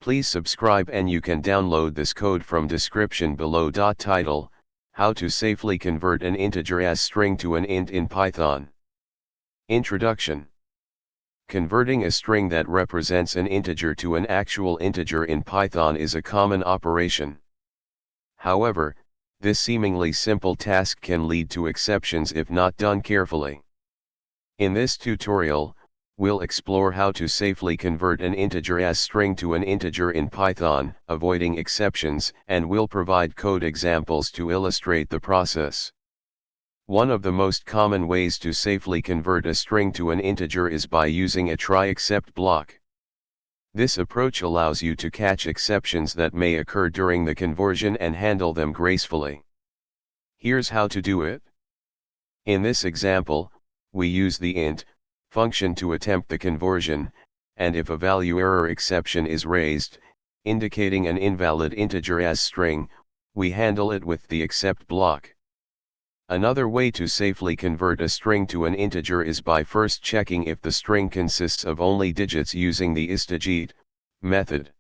Please subscribe and you can download this code from description below. Title: How to safely convert an integer as string to an int in Python. Introduction. Converting a string that represents an integer to an actual integer in Python is a common operation. However, this seemingly simple task can lead to exceptions if not done carefully. In this tutorial, we'll explore how to safely convert an integer as string to an integer in Python, avoiding exceptions, and we'll provide code examples to illustrate the process. One of the most common ways to safely convert a string to an integer is by using a try-except block. This approach allows you to catch exceptions that may occur during the conversion and handle them gracefully. Here's how to do it. In this example, we use the int function to attempt the conversion, and if a value error exception is raised, indicating an invalid integer as string, we handle it with the except block. Another way to safely convert a string to an integer is by first checking if the string consists of only digits using the integerasstring method.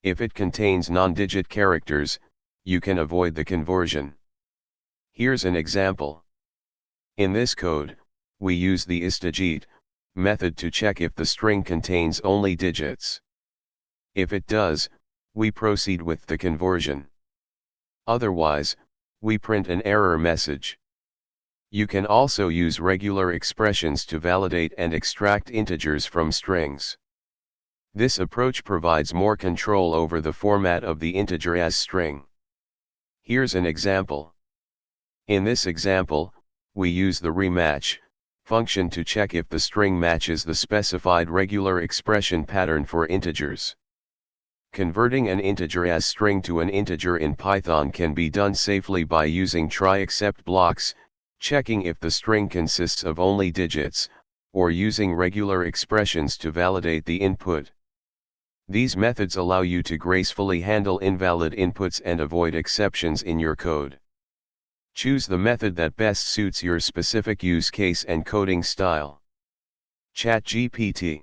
If it contains non-digit characters, you can avoid the conversion. Here's an example. In this code, we use the integerasstring method to check if the string contains only digits. If it does, we proceed with the conversion. Otherwise, we print an error message. You can also use regular expressions to validate and extract integers from strings. This approach provides more control over the format of the integer as string. Here's an example. In this example, we use the rematch function to check if the string matches the specified regular expression pattern for integers. Converting an integer as string to an integer in Python can be done safely by using try-except blocks, checking if the string consists of only digits, or using regular expressions to validate the input. These methods allow you to gracefully handle invalid inputs and avoid exceptions in your code. Choose the method that best suits your specific use case and coding style. ChatGPT.